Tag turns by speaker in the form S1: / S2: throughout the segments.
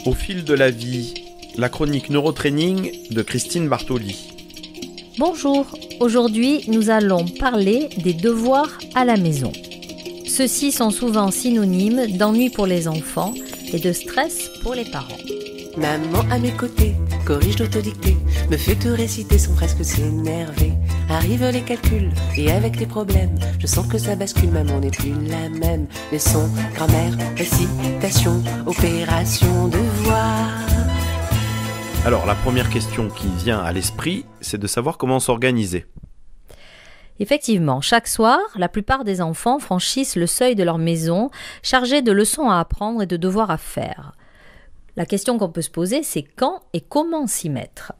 S1: Au fil de la vie, la chronique Neurotraining de Christine Bartoli.
S2: Bonjour, aujourd'hui nous allons parler des devoirs à la maison. Ceux-ci sont souvent synonymes d'ennui pour les enfants et de stress pour les parents.
S3: Maman à mes côtés, corrige l'autodictée, me fait tout réciter sans presque s'énerver. Arrivent les calculs et avec les problèmes, je sens que ça bascule, maman n'est plus la même. Leçons, grammaire, récitation, opération, devoir.
S1: Alors la première question qui vient à l'esprit, c'est de savoir comment s'organiser.
S2: Effectivement, chaque soir, la plupart des enfants franchissent le seuil de leur maison chargés de leçons à apprendre et de devoirs à faire. La question qu'on peut se poser, c'est quand et comment s'y mettre.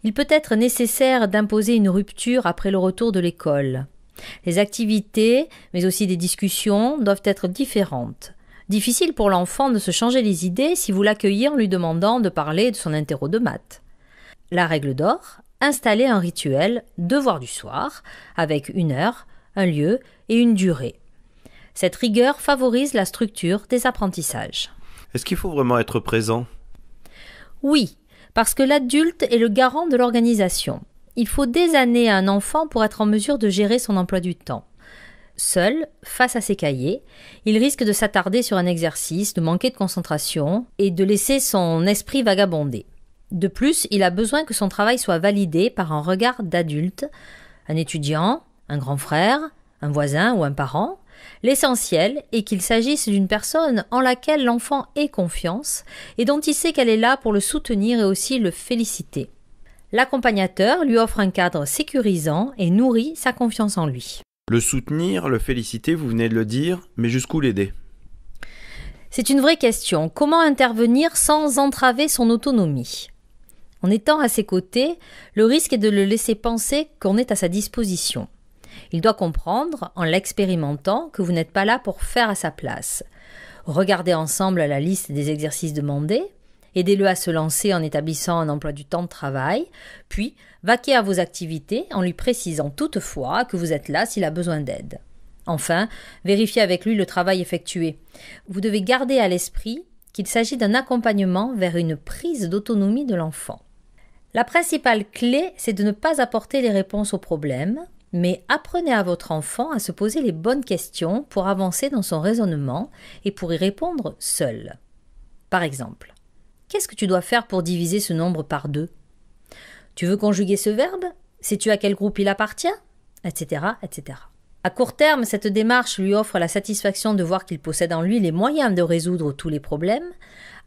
S2: Il peut être nécessaire d'imposer une rupture après le retour de l'école. Les activités, mais aussi des discussions, doivent être différentes. Difficile pour l'enfant de se changer les idées si vous l'accueillez en lui demandant de parler de son interro de maths. La règle d'or, installer un rituel devoir du soir, avec une heure, un lieu et une durée. Cette rigueur favorise la structure des apprentissages.
S1: Est-ce qu'il faut vraiment être présent ?
S2: Oui, parce que l'adulte est le garant de l'organisation. Il faut des années à un enfant pour être en mesure de gérer son emploi du temps. Seul, face à ses cahiers, il risque de s'attarder sur un exercice, de manquer de concentration et de laisser son esprit vagabonder. De plus, il a besoin que son travail soit validé par un regard d'adulte, un étudiant, un grand frère, un voisin ou un parent. L'essentiel est qu'il s'agisse d'une personne en laquelle l'enfant ait confiance et dont il sait qu'elle est là pour le soutenir et aussi le féliciter. L'accompagnateur lui offre un cadre sécurisant et nourrit sa confiance en lui.
S1: Le soutenir, le féliciter, vous venez de le dire, mais jusqu'où l'aider ?
S2: C'est une vraie question. Comment intervenir sans entraver son autonomie ? En étant à ses côtés, le risque est de le laisser penser qu'on est à sa disposition. Il doit comprendre, en l'expérimentant, que vous n'êtes pas là pour faire à sa place. Regardez ensemble la liste des exercices demandés, aidez-le à se lancer en établissant un emploi du temps de travail, puis vaquez à vos activités en lui précisant toutefois que vous êtes là s'il a besoin d'aide. Enfin, vérifiez avec lui le travail effectué. Vous devez garder à l'esprit qu'il s'agit d'un accompagnement vers une prise d'autonomie de l'enfant. La principale clé, c'est de ne pas apporter les réponses aux problèmes, mais apprenez à votre enfant à se poser les bonnes questions pour avancer dans son raisonnement et pour y répondre seul. Par exemple, qu'est-ce que tu dois faire pour diviser ce nombre par 2 ? Tu veux conjuguer ce verbe ? Sais-tu à quel groupe il appartient ? Etc., etc. À court terme, cette démarche lui offre la satisfaction de voir qu'il possède en lui les moyens de résoudre tous les problèmes.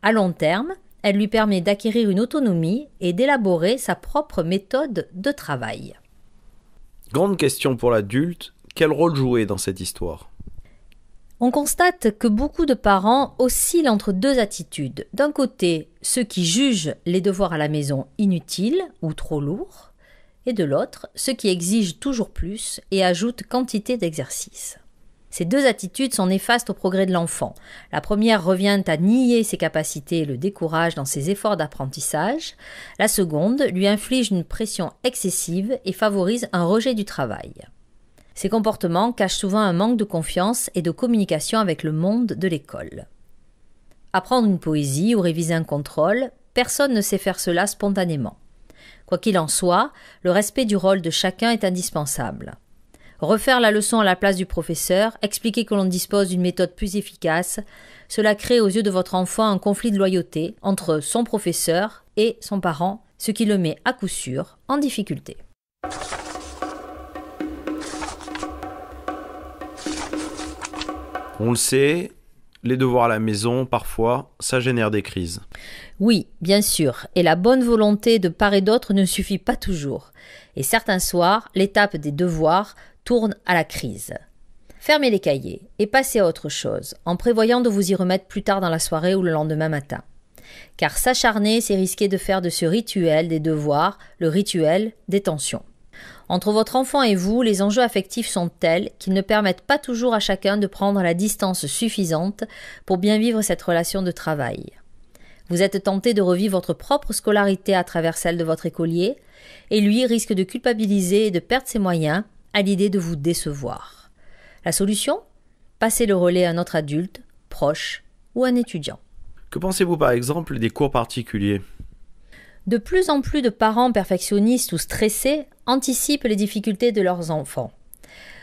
S2: À long terme, elle lui permet d'acquérir une autonomie et d'élaborer sa propre méthode de travail.
S1: Grande question pour l'adulte, quel rôle jouer dans cette histoire ?
S2: On constate que beaucoup de parents oscillent entre deux attitudes. D'un côté, ceux qui jugent les devoirs à la maison inutiles ou trop lourds, et de l'autre, ceux qui exigent toujours plus et ajoutent quantité d'exercices. Ces deux attitudes sont néfastes au progrès de l'enfant. La première revient à nier ses capacités et le décourage dans ses efforts d'apprentissage. La seconde lui inflige une pression excessive et favorise un rejet du travail. Ces comportements cachent souvent un manque de confiance et de communication avec le monde de l'école. Apprendre une poésie ou réviser un contrôle, personne ne sait faire cela spontanément. Quoi qu'il en soit, le respect du rôle de chacun est indispensable. Refaire la leçon à la place du professeur, expliquer que l'on dispose d'une méthode plus efficace, cela crée aux yeux de votre enfant un conflit de loyauté entre son professeur et son parent, ce qui le met à coup sûr en difficulté.
S1: On le sait, les devoirs à la maison, parfois, ça génère des crises.
S2: Oui, bien sûr, et la bonne volonté de part et d'autre ne suffit pas toujours. Et certains soirs, l'étape des devoirs tourne à la crise. Fermez les cahiers et passez à autre chose, en prévoyant de vous y remettre plus tard dans la soirée ou le lendemain matin. Car s'acharner, c'est risquer de faire de ce rituel des devoirs le rituel des tensions. Entre votre enfant et vous, les enjeux affectifs sont tels qu'ils ne permettent pas toujours à chacun de prendre la distance suffisante pour bien vivre cette relation de travail. Vous êtes tenté de revivre votre propre scolarité à travers celle de votre écolier, et lui risque de culpabiliser et de perdre ses moyens à l'idée de vous décevoir. La solution ? Passer le relais à un autre adulte, proche ou un étudiant.
S1: Que pensez-vous par exemple des cours particuliers ?
S2: De plus en plus de parents perfectionnistes ou stressés anticipent les difficultés de leurs enfants.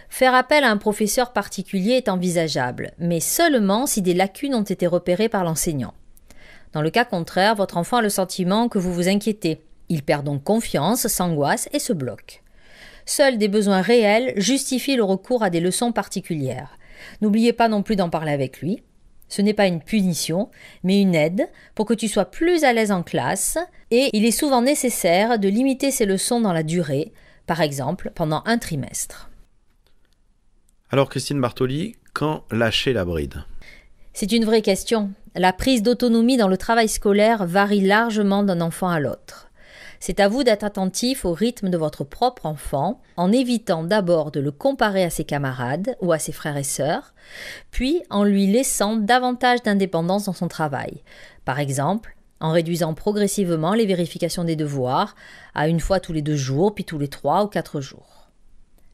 S2: Faire appel à un professeur particulier est envisageable, mais seulement si des lacunes ont été repérées par l'enseignant. Dans le cas contraire, votre enfant a le sentiment que vous vous inquiétez. Il perd donc confiance, s'angoisse et se bloque. Seuls des besoins réels justifient le recours à des leçons particulières. N'oubliez pas non plus d'en parler avec lui. Ce n'est pas une punition, mais une aide pour que tu sois plus à l'aise en classe, et il est souvent nécessaire de limiter ces leçons dans la durée, par exemple pendant un trimestre.
S1: Alors Christine Bartoli, quand lâcher la bride ?
S2: C'est une vraie question. La prise d'autonomie dans le travail scolaire varie largement d'un enfant à l'autre. C'est à vous d'être attentif au rythme de votre propre enfant, en évitant d'abord de le comparer à ses camarades ou à ses frères et sœurs, puis en lui laissant davantage d'indépendance dans son travail. Par exemple, en réduisant progressivement les vérifications des devoirs à une fois tous les 2 jours, puis tous les 3 ou 4 jours.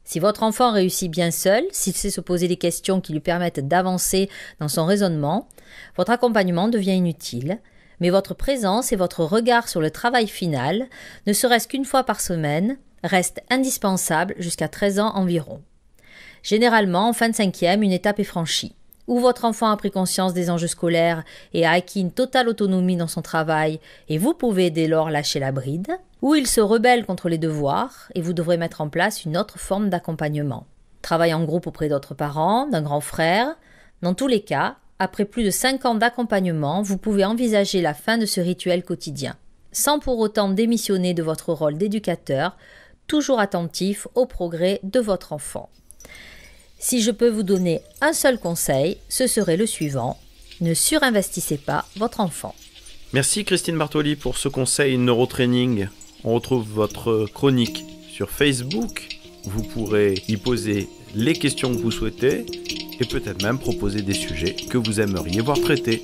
S2: Si votre enfant réussit bien seul, s'il sait se poser des questions qui lui permettent d'avancer dans son raisonnement, votre accompagnement devient inutile, mais votre présence et votre regard sur le travail final, ne serait-ce qu'une fois par semaine, restent indispensables jusqu'à 13 ans environ. Généralement, en fin de 5e, une étape est franchie. Ou votre enfant a pris conscience des enjeux scolaires et a acquis une totale autonomie dans son travail et vous pouvez dès lors lâcher la bride, ou il se rebelle contre les devoirs et vous devrez mettre en place une autre forme d'accompagnement. Travail en groupe auprès d'autres parents, d'un grand frère. Dans tous les cas, après plus de 5 ans d'accompagnement, vous pouvez envisager la fin de ce rituel quotidien, sans pour autant démissionner de votre rôle d'éducateur, toujours attentif au progrès de votre enfant. Si je peux vous donner un seul conseil, ce serait le suivant: ne surinvestissez pas votre enfant.
S1: Merci Christine Bartoli pour ce conseil neurotraining. On retrouve votre chronique sur Facebook. Vous pourrez y poser les questions que vous souhaitez et peut-être même proposer des sujets que vous aimeriez voir traités.